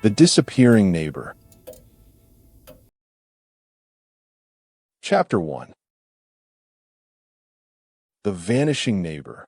The disappearing neighbor. Chapter 1. The vanishing neighbor.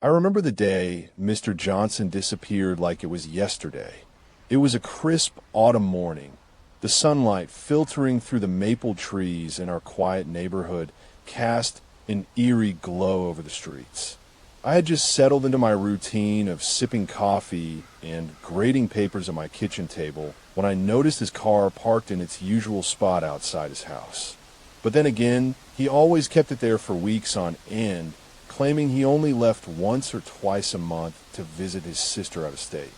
I remember the day Mr. Johnson disappeared like it was yesterday. It was a crisp autumn morning. The sunlight filtering through the maple trees in our quiet neighborhood cast an eerie glow over the streets. I had just settled into my routine of sipping coffee and grading papers at my kitchen table when I noticed his car parked in its usual spot outside his house. But then again, he always kept it there for weeks on end, claiming he only left once or twice a month to visit his sister out of state.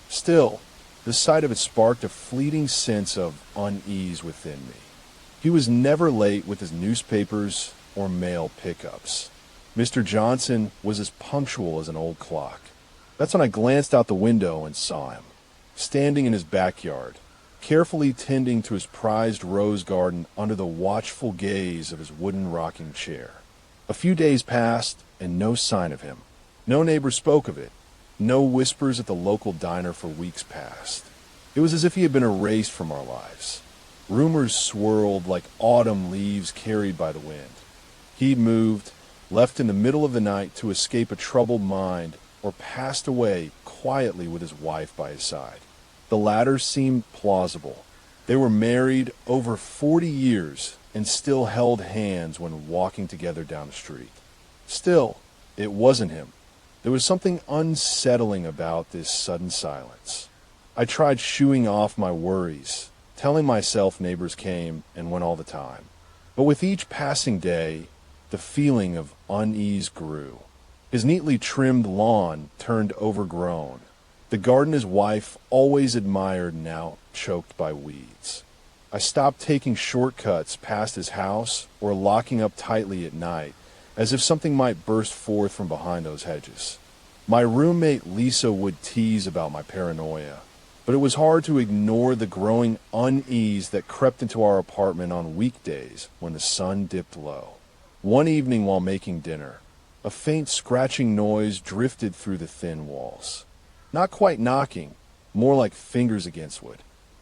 Still, the sight of it sparked a fleeting sense of unease within me. He was never late with his newspapers or mail pickups. Mr. Johnson was as punctual as an old clock. That's when I glanced out the window and saw him, standing in his backyard, carefully tending to his prized rose garden under the watchful gaze of his wooden rocking chair. A few days passed, and no sign of him. No neighbor spoke of it. No whispers at the local diner for weeks past. It was as if he had been erased from our lives. Rumors swirled like autumn leaves carried by the wind. He'd moved, left in the middle of the night to escape a troubled mind, or passed away quietly with his wife by his side. The latter seemed plausible. They were married over 40 years and still held hands when walking together down the street. Still, it wasn't him. There was something unsettling about this sudden silence. I tried shooing off my worries, telling myself neighbors came and went all the time. But with each passing day, the feeling of unease grew. His neatly trimmed lawn turned overgrown. The garden his wife always admired now choked by weeds. I stopped taking shortcuts past his house or locking up tightly at night, as if something might burst forth from behind those hedges. My roommate Lisa would tease about my paranoia, but it was hard to ignore the growing unease that crept into our apartment on weekdays when the sun dipped low. One evening while making dinner, a faint scratching noise drifted through the thin walls. Not quite knocking, more like fingers against wood.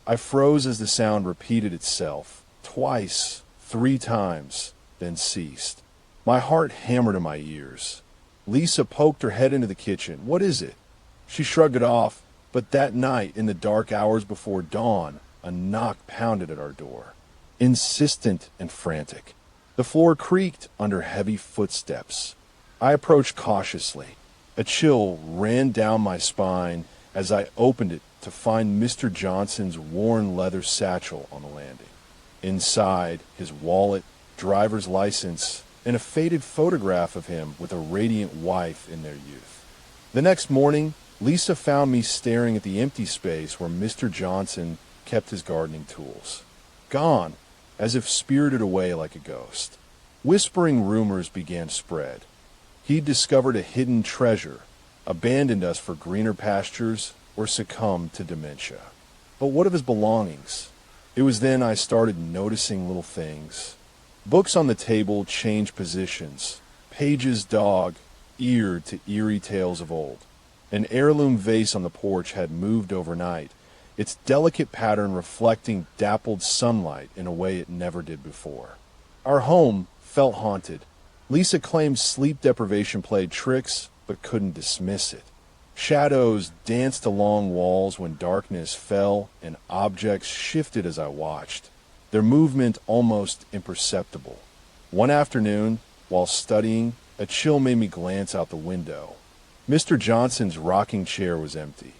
I froze as the sound repeated itself, twice, 3 times, then ceased. My heart hammered in my ears. Lisa poked her head into the kitchen. "What is it?" She shrugged it off, but that night, in the dark hours before dawn, a knock pounded at our door. Insistent and frantic. The floor creaked under heavy footsteps. I approached cautiously. A chill ran down my spine as I opened it to find Mr. Johnson's worn leather satchel on the landing. Inside, his wallet, driver's license, and a faded photograph of him with a radiant wife in their youth. The next morning, Lisa found me staring at the empty space where Mr. Johnson kept his gardening tools. Gone, as if spirited away like a ghost. Whispering rumors began to spread. He'd discovered a hidden treasure, abandoned us for greener pastures, or succumbed to dementia. But what of his belongings? It was then I started noticing little things. Books on the table changed positions. Pages dog, eared to eerie tales of old. An heirloom vase on the porch had moved overnight, its delicate pattern reflecting dappled sunlight in a way it never did before. Our home felt haunted. Lisa claimed sleep deprivation played tricks, but couldn't dismiss it. Shadows danced along walls when darkness fell, and objects shifted as I watched, their movement almost imperceptible. One afternoon, while studying, a chill made me glance out the window. Mr. Johnson's rocking chair was empty.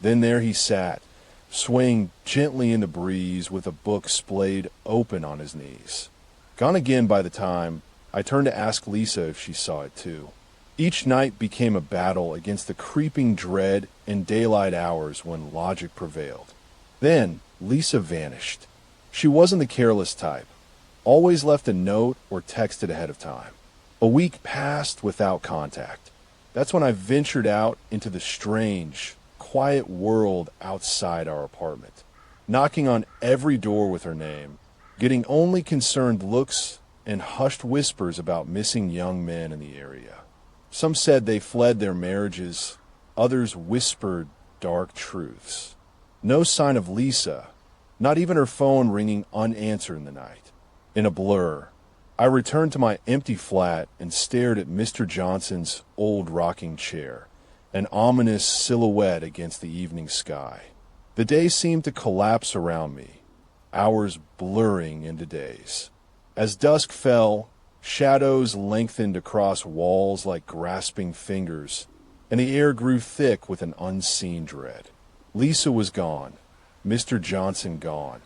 Then there he sat, swaying gently in the breeze with a book splayed open on his knees. Gone again by the time I turned to ask Lisa if she saw it too. Each night became a battle against the creeping dread in daylight hours when logic prevailed. Then Lisa vanished. She wasn't the careless type. Always left a note or texted ahead of time. A week passed without contact. That's when I ventured out into the strange, quiet world outside our apartment, knocking on every door with her name, getting only concerned looks and hushed whispers about missing young men in the area. Some said they fled their marriages, others whispered dark truths. No sign of Lisa, not even her phone ringing unanswered in the night. In a blur, I returned to my empty flat and stared at Mr. Johnson's old rocking chair, an ominous silhouette against the evening sky. The day seemed to collapse around me, hours blurring into days. As dusk fell, shadows lengthened across walls like grasping fingers, and the air grew thick with an unseen dread. Lisa was gone, Mr. Johnson gone,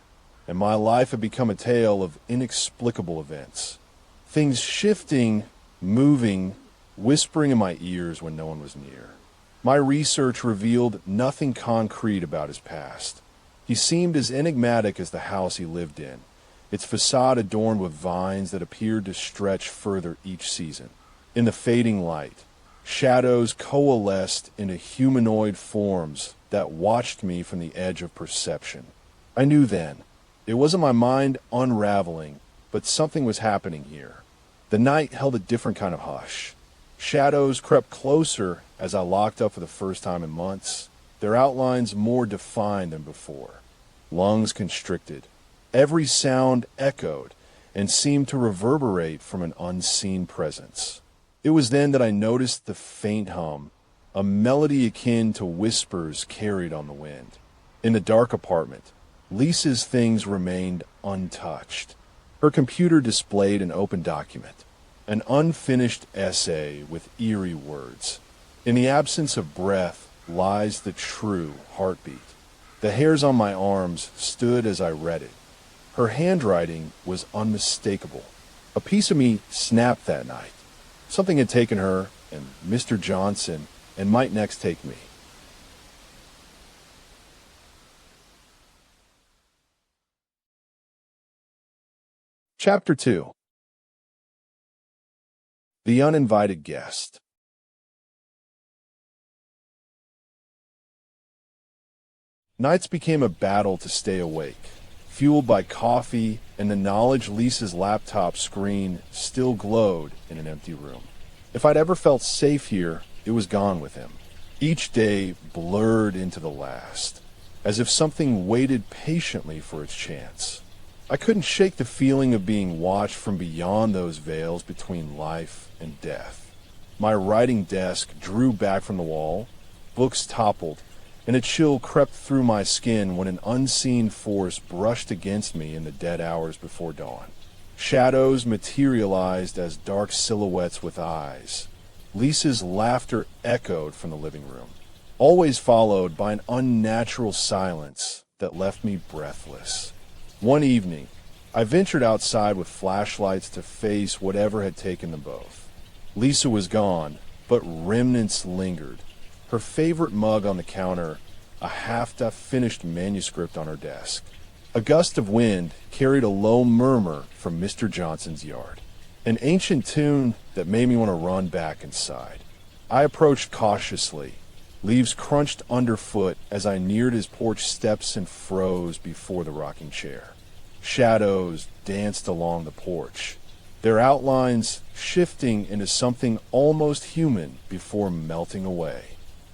and my life had become a tale of inexplicable events. Things shifting, moving, whispering in my ears when no one was near. My research revealed nothing concrete about his past. He seemed as enigmatic as the house he lived in, its facade adorned with vines that appeared to stretch further each season. In the fading light, shadows coalesced into humanoid forms that watched me from the edge of perception. I knew then. It wasn't my mind unraveling, but something was happening here. The night held a different kind of hush. Shadows crept closer as I locked up for the first time in months, their outlines more defined than before. Lungs constricted. Every sound echoed and seemed to reverberate from an unseen presence. It was then that I noticed the faint hum, a melody akin to whispers carried on the wind. In the dark apartment, Lisa's things remained untouched. Her computer displayed an open document, an unfinished essay with eerie words. In the absence of breath lies the true heartbeat. The hairs on my arms stood as I read it. Her handwriting was unmistakable. A piece of me snapped that night. Something had taken her and Mr. Johnson and might next take me. Chapter 2. The Uninvited Guest. Nights became a battle to stay awake, fueled by coffee and the knowledge Lisa's laptop screen still glowed in an empty room. If I'd ever felt safe here, it was gone with him. Each day blurred into the last, as if something waited patiently for its chance. I couldn't shake the feeling of being watched from beyond those veils between life and death. My writing desk drew back from the wall, books toppled, and a chill crept through my skin when an unseen force brushed against me in the dead hours before dawn. Shadows materialized as dark silhouettes with eyes. Lisa's laughter echoed from the living room, always followed by an unnatural silence that left me breathless. One evening, I ventured outside with flashlights to face whatever had taken them both. Lisa was gone, but remnants lingered. Her favorite mug on the counter, a half-finished manuscript on her desk. A gust of wind carried a low murmur from Mr. Johnson's yard, an ancient tune that made me want to run back inside. I approached cautiously. Leaves crunched underfoot as I neared his porch steps and froze before the rocking chair. Shadows danced along the porch, their outlines shifting into something almost human before melting away.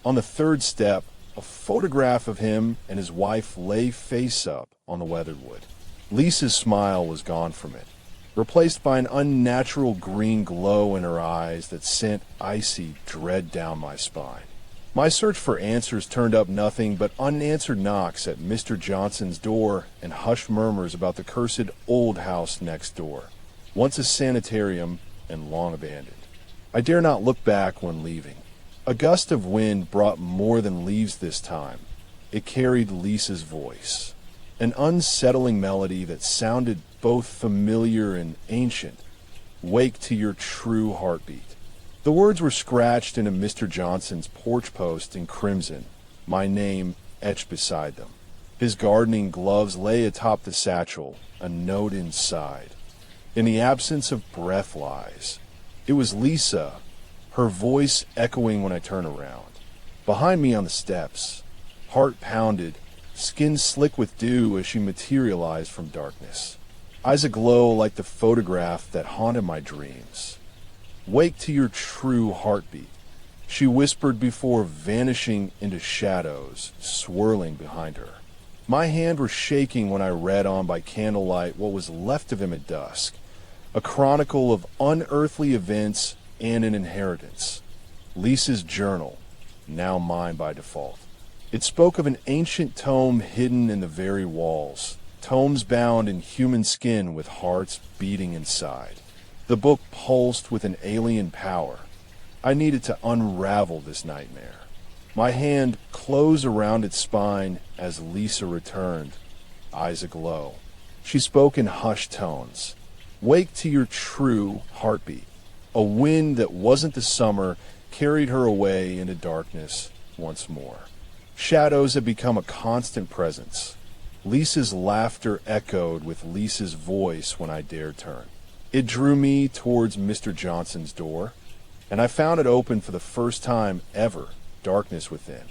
On the third step, a photograph of him and his wife lay face up on the weathered wood. Lisa's smile was gone from it, replaced by an unnatural green glow in her eyes that sent icy dread down my spine. My search for answers turned up nothing but unanswered knocks at Mr. Johnson's door and hushed murmurs about the cursed old house next door, once a sanitarium and long abandoned. I dare not look back when leaving. A gust of wind brought more than leaves this time. It carried Lisa's voice, an unsettling melody that sounded both familiar and ancient. Wake to your true heartbeat. The words were scratched into Mr. Johnson's porch post in crimson, my name etched beside them. His gardening gloves lay atop the satchel, a note inside. In the absence of breath lies. It was Lisa, her voice echoing when I turned around. Behind me on the steps, heart pounded, skin slick with dew as she materialized from darkness. Eyes aglow like the photograph that haunted my dreams. Wake to your true heartbeat, she whispered before vanishing into shadows, swirling behind her. My hand was shaking when I read on by candlelight what was left of him at dusk, a chronicle of unearthly events and an inheritance. Lisa's journal, now mine by default. It spoke of an ancient tome hidden in the very walls, tomes bound in human skin with hearts beating inside. The book pulsed with an alien power. I needed to unravel this nightmare. My hand closed around its spine as Lisa returned, eyes aglow. She spoke in hushed tones. Wake to your true heartbeat. A wind that wasn't the summer carried her away into darkness once more. Shadows had become a constant presence. Lisa's laughter echoed with Lisa's voice when I dared turn. It drew me towards Mr. Johnson's door, and I found it open for the first time ever, darkness within.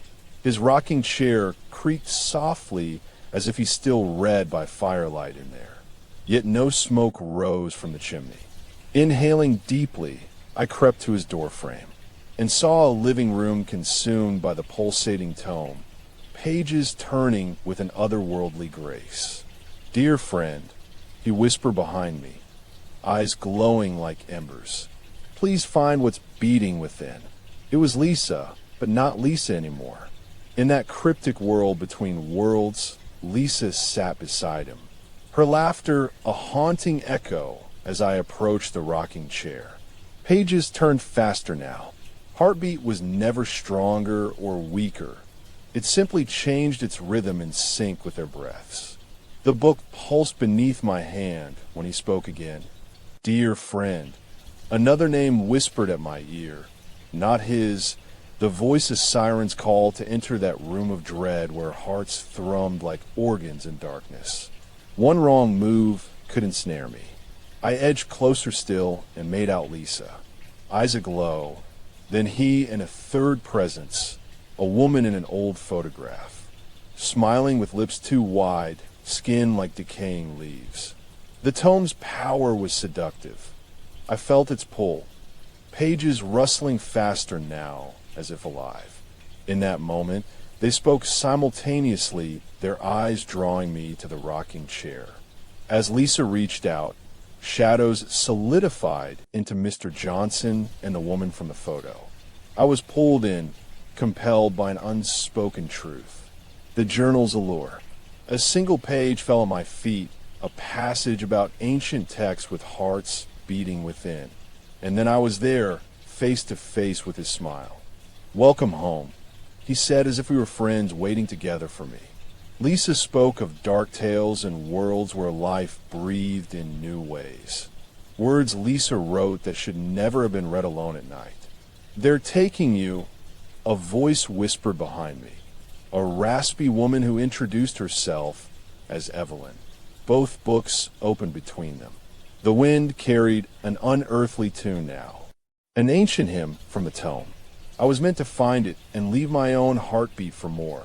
His rocking chair creaked softly as if he still read by firelight in there. Yet no smoke rose from the chimney. Inhaling deeply, I crept to his doorframe and saw a living room consumed by the pulsating tome, pages turning with an otherworldly grace. Dear friend, he whispered behind me, eyes glowing like embers. Please find what's beating within. It was Lisa, but not Lisa anymore. In that cryptic world between worlds, Lisa sat beside him, her laughter a haunting echo as I approached the rocking chair. Pages turned faster now. Heartbeat was never stronger or weaker. It simply changed its rhythm in sync with their breaths. The book pulsed beneath my hand when he spoke again. Dear friend. Another name whispered at my ear. Not his. The voice of siren's call to enter that room of dread where hearts thrummed like organs in darkness. One wrong move could ensnare me. I edged closer still and made out Lisa, eyes aglow. Then he and a third presence, a woman in an old photograph, smiling with lips too wide, skin like decaying leaves. The tome's power was seductive. I felt its pull, pages rustling faster now, as if alive. In that moment, they spoke simultaneously, their eyes drawing me to the rocking chair. As Lisa reached out, shadows solidified into Mr. Johnson and the woman from the photo. I was pulled in, compelled by an unspoken truth. The journal's allure. A single page fell at my feet, a passage about ancient texts with hearts beating within. And then I was there, face to face with his smile. Welcome home, he said as if we were friends waiting together for me. Lisa spoke of dark tales and worlds where life breathed in new ways. Words Lisa wrote that should never have been read alone at night. They're taking you, a voice whispered behind me. A raspy woman who introduced herself as Evelyn. Both books opened between them. The wind carried an unearthly tune now, an ancient hymn from the tome. I was meant to find it and leave my own heartbeat for more.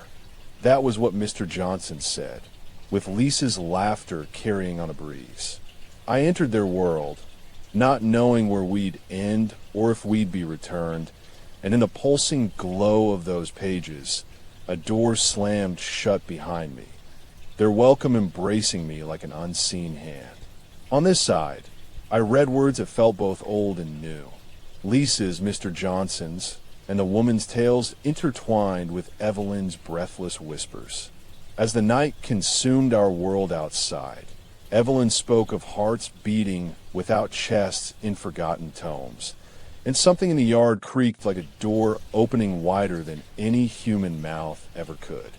That was what Mr. Johnson said, with Lisa's laughter carrying on a breeze. I entered their world, not knowing where we'd end or if we'd be returned, and in the pulsing glow of those pages, a door slammed shut behind me, their welcome embracing me like an unseen hand. On this side, I read words that felt both old and new. Lisa's, Mr. Johnson's, and the woman's tales intertwined with Evelyn's breathless whispers. As the night consumed our world outside, Evelyn spoke of hearts beating without chests in forgotten tomes, and something in the yard creaked like a door opening wider than any human mouth ever could.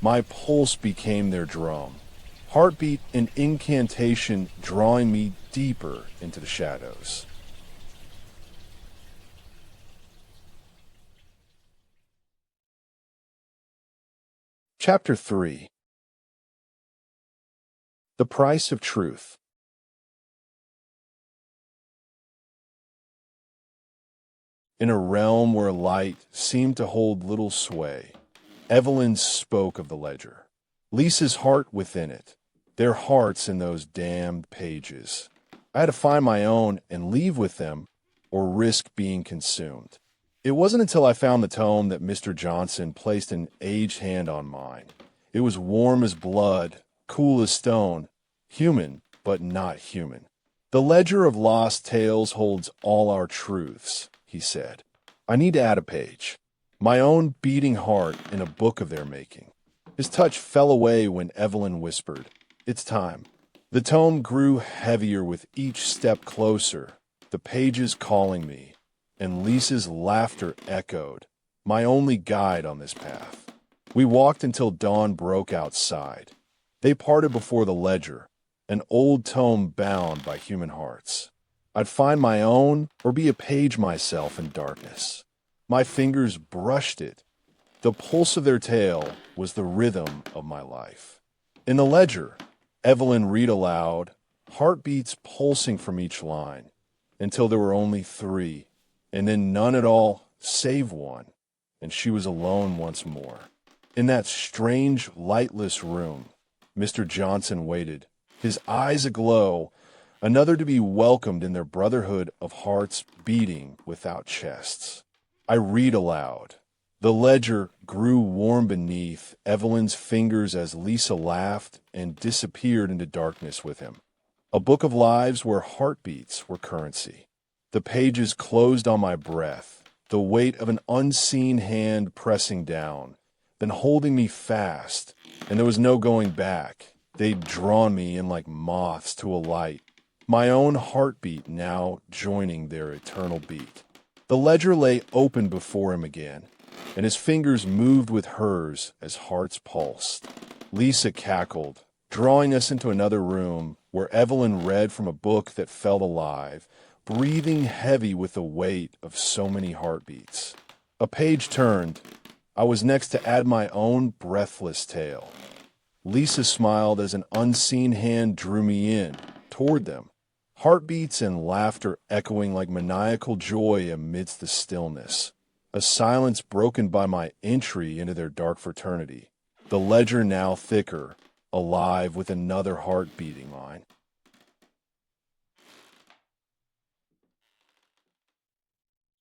My pulse became their drum, heartbeat and incantation drawing me deeper into the shadows. Chapter 3. The Price of Truth. In a realm where light seemed to hold little sway, Evelyn spoke of the ledger. Lisa's heart within it, their hearts in those damned pages. I had to find my own and leave with them, or risk being consumed. It wasn't until I found the tome that Mr. Johnson placed an aged hand on mine. It was warm as blood, cool as stone, human, but not human. "The ledger of lost tales holds all our truths," he said. "I need to add a page. My own beating heart in a book of their making." His touch fell away when Evelyn whispered, "It's time." The tome grew heavier with each step closer, the pages calling me, and Lisa's laughter echoed, my only guide on this path. We walked until dawn broke outside. They parted before the ledger, an old tome bound by human hearts. I'd find my own or be a page myself in darkness. My fingers brushed it. The pulse of their tale was the rhythm of my life. In the ledger, Evelyn read aloud, heartbeats pulsing from each line, until there were only 3, and then none at all save one, and she was alone once more. In that strange, lightless room, Mr. Johnson waited, his eyes aglow, another to be welcomed in their brotherhood of hearts beating without chests. I read aloud. The ledger grew warm beneath Evelyn's fingers as Lisa laughed and disappeared into darkness with him. A book of lives where heartbeats were currency. The pages closed on my breath, the weight of an unseen hand pressing down, then holding me fast, and there was no going back. They'd drawn me in like moths to a light, my own heartbeat now joining their eternal beat. The ledger lay open before him again, and his fingers moved with hers as hearts pulsed. Lisa cackled, drawing us into another room where Evelyn read from a book that felt alive, breathing heavy with the weight of so many heartbeats. A page turned. I was next to add my own breathless tale. Lisa smiled as an unseen hand drew me in, toward them, heartbeats and laughter echoing like maniacal joy amidst the stillness. A silence broken by my entry into their dark fraternity. The ledger now thicker, alive with another heart beating mine.